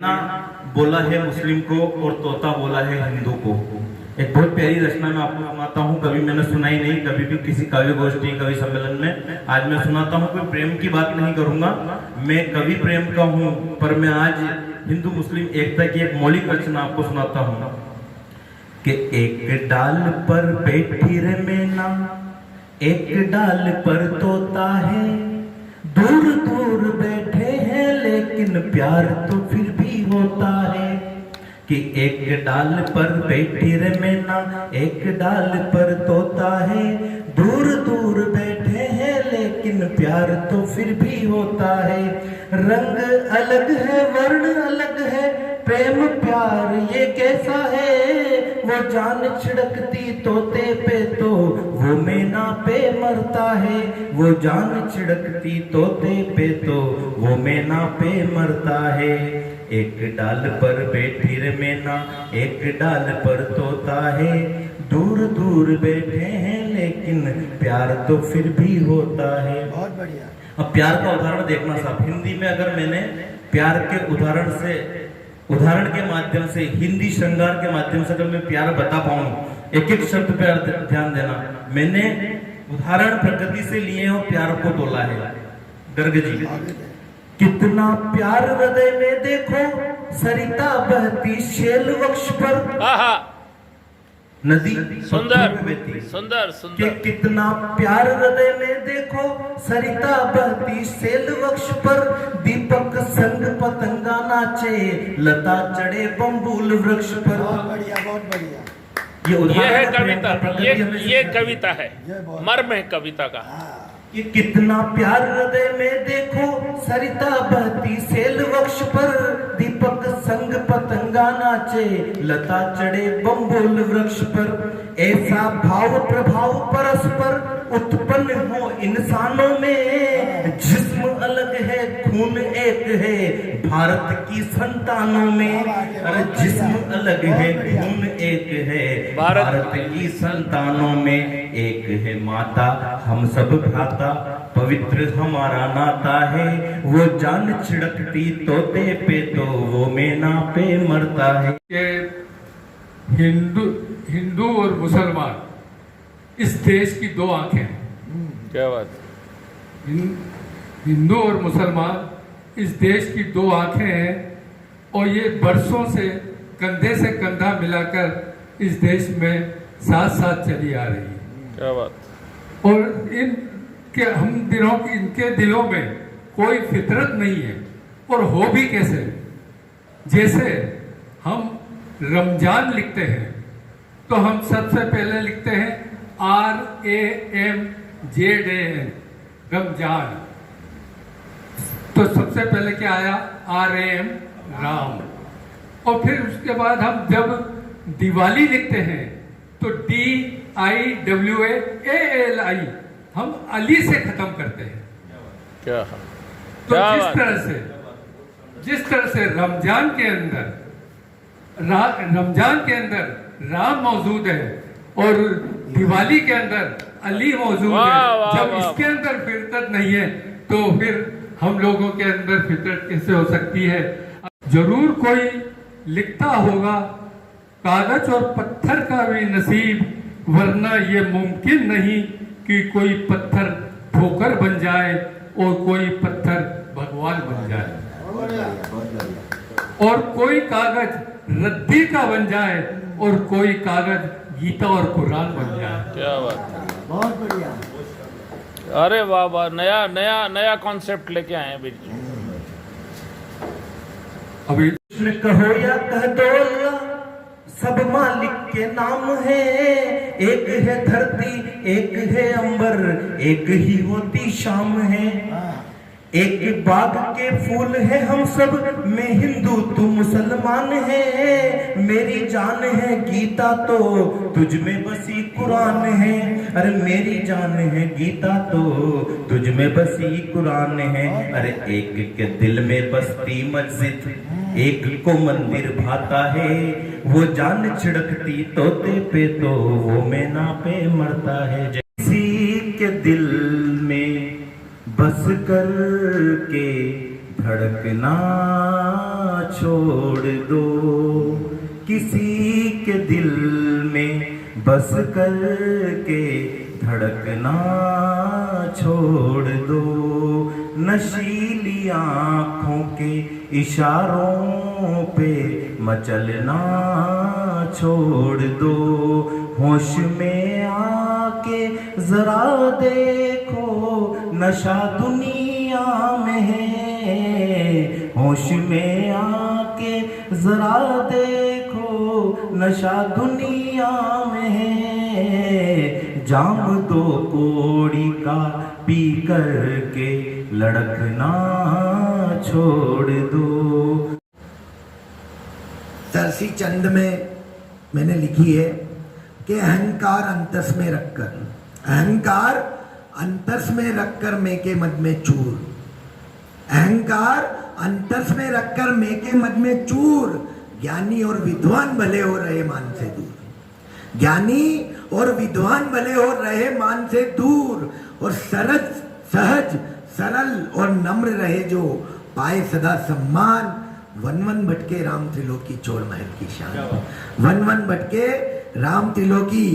ना बोला है मुस्लिम को और तोता बोला है हिंदू को। एक बहुत प्यारी रचना मैं आपको सुनाता हूँ, कभी मैंने सुनाई नहीं, कभी भी किसी काव्य गोष्ठी कवि सम्मेलन में। आज मैं सुनाता हूँ, कोई प्रेम की बात नहीं करूंगा, मैं कवि प्रेम का हूँ, पर मैं आज हिंदू मुस्लिम एकता की एक मौलिक रचना आपको सुनाता हूँ कि एक डाल पर बैठी रे मैना, एक डाल पर तोता है, दूर दूर बैठे हैं लेकिन प्यार तो फिर भी होता है। कि एक डाल पर बैठी रे मैना, एक डाल पर तोता है, दूर दूर बैठे हैं लेकिन प्यार तो फिर भी होता है। रंग अलग है, वर्ण अलग है, प्रेम प्यार ये कैसा है, वो जान छिड़कती तोते पे तो वो मैना पे मरता है, वो जान छिड़कती तोते पे तो वो मैना पे मरता है। एक डाल पर बैठी रे मैना, एक डाल पर तोता है, दूर दूर बैठे हैं लेकिन प्यार तो फिर भी होता है। बहुत बढ़िया। अब प्यार का उदाहरण देखना साहब, हिंदी में अगर मैंने प्यार के उदाहरण के माध्यम से, हिंदी श्रृंगार के माध्यम से अगर मैं प्यार बता पाऊं, एक एक शब्द पर ध्यान देना, मैंने उदाहरण प्रकृति से लिए और प्यार को तोला है। गर्ग जी, कितना प्यार हृदय में देखो, सरिता बहती शेल वृक्ष पर, नदी सुंदर सुंदर सुंदर। कितना प्यार हृदय में देखो, सरिता बहती शेल वृक्ष पर, दीपक संग पतंगा नाचे, लता चढ़े बम्बूल वृक्ष पर। बहुत बढ़िया, बहुत बढ़िया। ये है कविता, ये कविता है, मर्म है कविता का। कि कितना प्यार हृदय में देखो, सरिता बहती सेल वृक्ष पर, दीपक संग पतंगा नाचे, लता चढ़े बम्बूल वृक्ष पर। ऐसा भाव प्रभाव परस्पर उत्पन्न हो इंसानों में, जिस्म अलग है खून एक है भारत की संतानों में। अरे जिस्म अलग है खून एक है भारत की संतानों में। एक है माता हम सब भ्राता, पवित्र हमारा नाता है, वो जान छिड़कती तोते पे तो वो मैना पे मरता है। हिंदू और मुसलमान इस देश की दो आंखें हैं। क्या बात। हिंदू और मुसलमान इस देश की दो आंखें हैं और ये बरसों से कंधे से कंधा मिलाकर इस देश में साथ साथ चली आ रही है। क्या बात। और इनके दिलों में कोई फितरत नहीं है, और हो भी कैसे। जैसे हम रमजान लिखते हैं तो हम सबसे पहले लिखते हैं RAMZAN, रमजान। तो सबसे पहले क्या आया, RM, राम। और फिर उसके बाद हम जब दिवाली लिखते हैं तो DIWALI, हम अली से खत्म करते हैं। क्या तो जिस तरह से रमजान के अंदर राम मौजूद है और दिवाली के अंदर अली मौजूद है, जब इसके अंदर फितरत नहीं है तो फिर हम लोगों के अंदर फितरत कैसे हो सकती है। जरूर कोई लिखता होगा कागज और पत्थर का भी नसीब, वरना ये मुमकिन नहीं कि कोई पत्थर ठोकर बन जाए और कोई पत्थर भगवान बन जाए, और कोई कागज रद्दी का बन जाए और कोई कागज गीता और कुरान बन जाए। क्या बात है। बहुत बढ़िया। अरे वाह वाह, नया नया नया कॉन्सेप्ट लेके आए हैं बीच। अभी कहो या कह दो अल्लाह, सब मालिक के नाम है, एक है धरती एक है अंबर, एक ही होती शाम है। एक बाग के फूल है हम सब, मैं हिंदू तू मुसलमान है, मेरी जान है गीता तो तुझ में बसी कुरान है। अरे मेरी जान है गीता तो तुझ में बसी कुरान है। अरे एक के दिल में बसती मस्जिद, एक को मंदिर भाता है, वो जान छिड़कती तोते पे तो वो मैना पे मरता है। किसी के दिल में बस कर के धड़कना छोड़ दो, किसी के दिल में बस कर के धड़कना छोड़ दो, नशीली आँखों के इशारों पे मचलना छोड़ दो, होश में आके जरा देखो नशा दुनिया में है, होश में आके जरा देखो नशा दुनिया में है, जाम दो कोड़ी का पी करके लड़कना छोड़ दो। सरसी चंद में मैंने लिखी है कि अहंकार अंतस में रखकर, अहंकार अंतस में रखकर मेके मद में चूर, अहंकार अंतस में रखकर मेके मद में चूर, ज्ञानी और विद्वान भले हो रहे मान से दूर, ज्ञानी और विद्वान भले हो रहे मान से दूर, और सरल सहज सरल और नम्र रहे जो पाए सदा सम्मान, वन वन भटके राम त्रिलोकी छोड़ महल की शान, वन वन भटके राम त्रिलोकी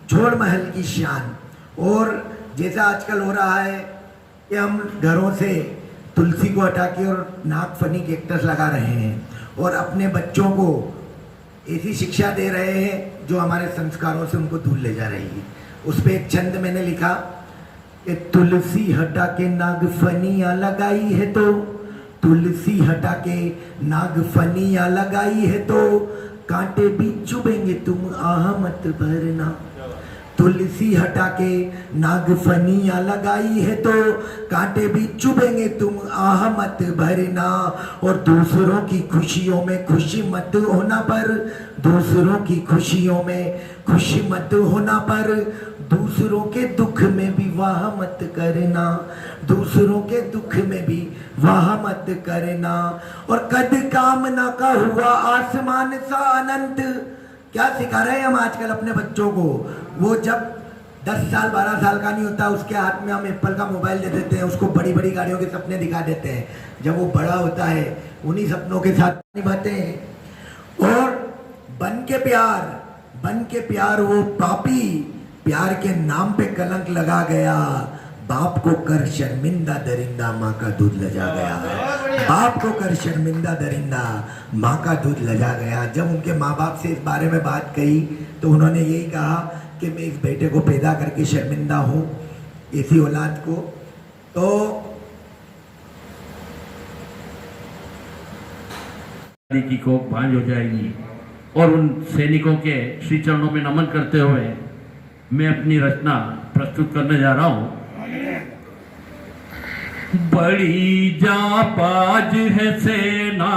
छोड़ महल की शान। और जैसा आजकल हो रहा है कि हम घरों से तुलसी को हटा के और नागफनी कैक्टस लगा रहे हैं और अपने बच्चों को ऐसी शिक्षा दे रहे हैं जो हमारे संस्कारों से उनको दूर ले जा रही है। उस पर एक छंद मैंने लिखा कि तुलसी हटा के नागफनियाँ लगाई है तो, तुलसी हटा के नागफनियाँ लगाई है तो, कांटे भी चुभेंगे तुम आह मत भरना, तुलसी हटा के नागफनियाँ लगाई है तो, कांटे भी चुभेंगे तुम आह मत भरना, और दूसरों की खुशियों में खुशी मत होना पर, दूसरों की खुशियों में खुशी मत होना पर, दूसरों के दुख में भी वाह मत करना, दूसरों के दुख में भी वाह मत करना, और कद कामना का हुआ आसमान सा अनंत। क्या सिखा रहे हैं हम आजकल अपने बच्चों को? वो जब 10 साल 12 साल का नहीं होता उसके हाथ में हम एप्पल का मोबाइल दे देते हैं, उसको बड़ी बड़ी गाड़ियों के सपने दिखा देते हैं। जब वो बड़ा होता है उन्हीं सपनों के साथ निभाते हैं। और बन के प्यार वो पापी प्यार के नाम पे कलंक लगा गया, बाप को कर शर्मिंदा दरिंदा माँ का दूध लजा गया, बाप को कर शर्मिंदा दरिंदा माँ का दूध लजा गया। जब उनके माँ बाप से इस बारे में बात कही तो उन्होंने यही कहा कि मैं इस बेटे को पैदा करके शर्मिंदा हूँ, इसी औलाद को। तो की कोख भांज हो जाएगी। और उन सैनिकों के श्री चरणों में नमन करते हुए मैं अपनी रचना प्रस्तुत करने जा रहा हूं। बड़ी जाबाज है सेना,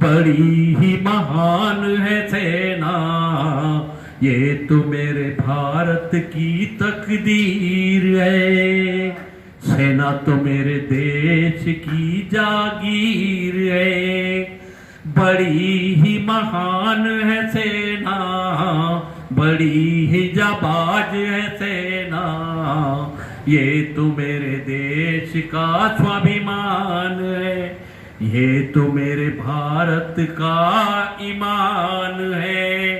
बड़ी ही महान है सेना, ये तो मेरे भारत की तकदीर है, सेना तो मेरे देश की जागीर है। बड़ी ही महान है सेना, बड़ी ही जाबाज है सेना, ये तो मेरे देश का स्वाभिमान है, ये तो मेरे भारत का ईमान है।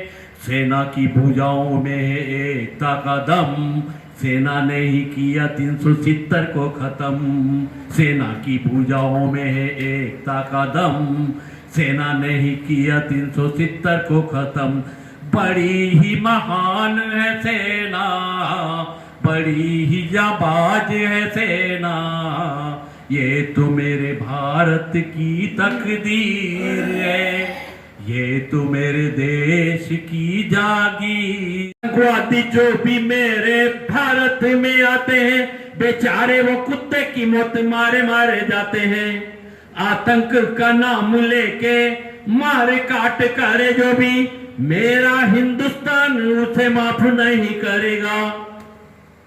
सेना की भुजाओं में है एकता का दम, सेना ने ही किया 370 को खत्म, सेना की भुजाओं में है एकता का दम, सेना ने ही किया 370 को खत्म। बड़ी ही महान है सेना, बड़ी ही जाबाज है सेना, ये तो मेरे भारत की तकदीर है, ये तो मेरे देश की जागीर। आतंकवादी जो भी मेरे भारत में आते हैं, बेचारे वो कुत्ते की मौत मारे मारे जाते हैं। आतंक का नाम लेके मारे काट करे जो भी, मेरा हिंदुस्तान उसे माफ नहीं करेगा।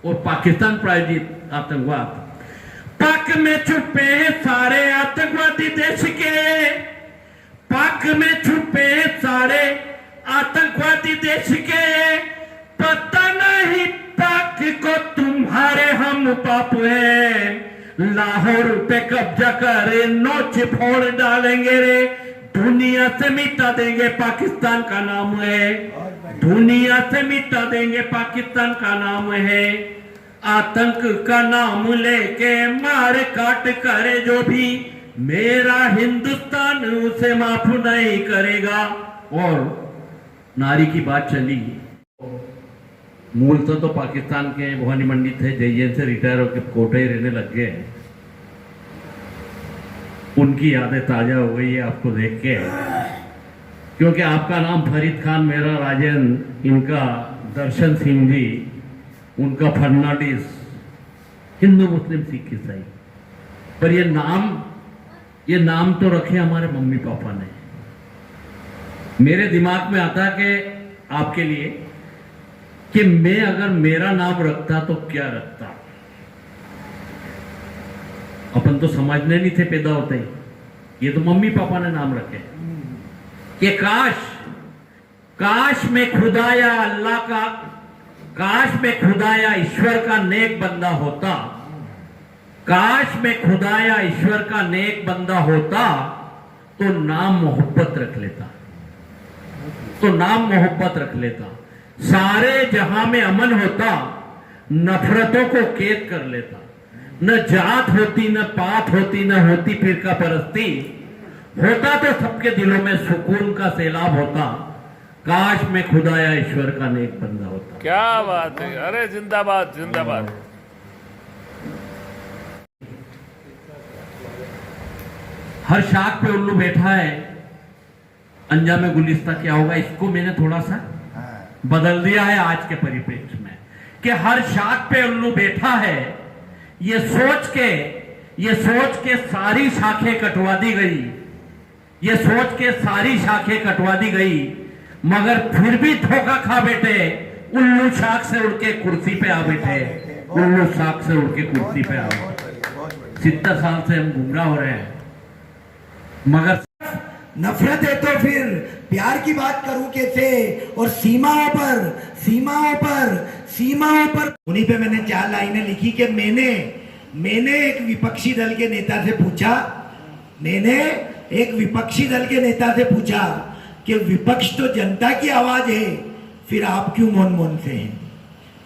और पाकिस्तान प्रायोजित आतंकवाद, पाक में छुपे हैं सारे आतंकवादी देश के, पाक में छुपे हैं सारे आतंकवादी देश के, पता नहीं पाक को तुम्हारे हम पाप है, लाहौर पे कब्जा करे, नोच फोड़ डालेंगे रे, दुनिया से मिटा देंगे पाकिस्तान का नाम है, दुनिया से मिटा देंगे पाकिस्तान का नाम है। आतंक का नाम लेके मार काट करे जो भी, मेरा हिंदुस्तान उसे माफ नहीं करेगा। और नारी की बात चली, मूलतः तो पाकिस्तान के भवानी मंडी थे, जेईएन से रिटायर होकर कोटे रहने लग गए। उनकी यादें ताजा हो गई है आपको देख के, क्योंकि आपका नाम फरीद खान, मेरा राजन, इनका दर्शन सिंह जी, उनका फर्नांडिस, हिंदू मुस्लिम सिख ईसाई, पर ये नाम तो रखे हमारे मम्मी पापा ने। मेरे दिमाग में आता कि आपके लिए कि मैं अगर मेरा नाम रखता तो क्या रखता। अपन तो समझने नहीं थे पैदा होते ही, ये तो मम्मी पापा ने नाम रखे कि काश में खुदाया अल्लाह का, काश में खुदाया ईश्वर का नेक बंदा होता, काश में खुदाया ईश्वर का नेक बंदा होता तो नाम मोहब्बत रख लेता, तो नाम मोहब्बत रख लेता। सारे जहां में अमन होता, नफरतों को कैद कर लेता। न जात होती, न पात होती, न होती फिरका परस्ती, होता तो सबके दिलों में सुकून का सैलाब होता। काश में खुदाया ईश्वर का नेक बंदा होता। क्या बात है, अरे जिंदाबाद जिंदाबाद। हर शाख पे उल्लू बैठा है, अंजाम गुलिस्ता क्या होगा, इसको मैंने थोड़ा सा बदल दिया है आज के परिप्रेक्ष्य में, कि हर शाख पे उल्लू बैठा है, ये सोच के सारी शाखें कटवा दी गई, ये सोच के सारी शाखें कटवा दी गई, मगर फिर भी धोखा खा बैठे, उल्लू शाख से उड़ के कुर्सी पे आ बैठे, उल्लू शाख से उड़ के कुर्सी पे आ बैठे। 70 साल से हम गुमराह हो रहे हैं, मगर नफरत है तो फिर प्यार की बात करूं कैसे। और सीमाओं पर उन्हीं पे मैंने 4 लाइनें लिखी कि मैंने एक विपक्षी दल के नेता से पूछा कि विपक्ष तो जनता की आवाज है, फिर आप क्यों मौन से हैं।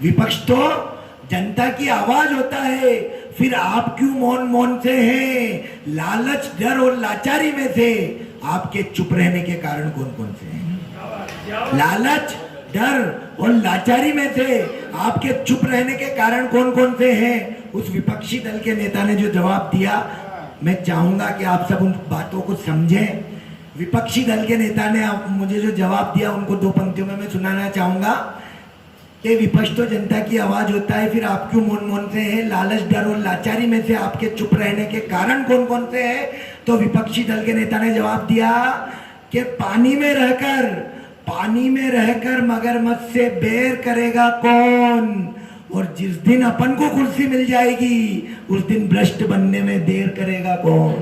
विपक्ष तो जनता की आवाज होता है, फिर आप क्यों मौन से हैं। लालच, डर और लाचारी में से आपके चुप रहने के कारण कौन से हैं। लालच, डर और लाचारी में से आपके चुप रहने के कारण कौन से हैं। उस विपक्षी दल के नेता ने जो जवाब दिया, मैं चाहूंगा कि आप सब उन बातों को समझें। विपक्षी दल के नेता ने मुझे जो जवाब दिया, उनको 2 पंक्तियों में मैं सुनाना चाहूंगा कि विपक्ष तो जनता की आवाज होता है, फिर आप क्यों मौन से हैं। लालच, डर और लाचारी में से आपके चुप रहने के कारण कौन से हैं। तो विपक्षी दल के नेता ने जवाब दिया कि पानी में रहकर मगरमच्छ से बैर करेगा कौन, और जिस दिन अपन को कुर्सी मिल जाएगी उस दिन भ्रष्ट बनने में देर करेगा कौन।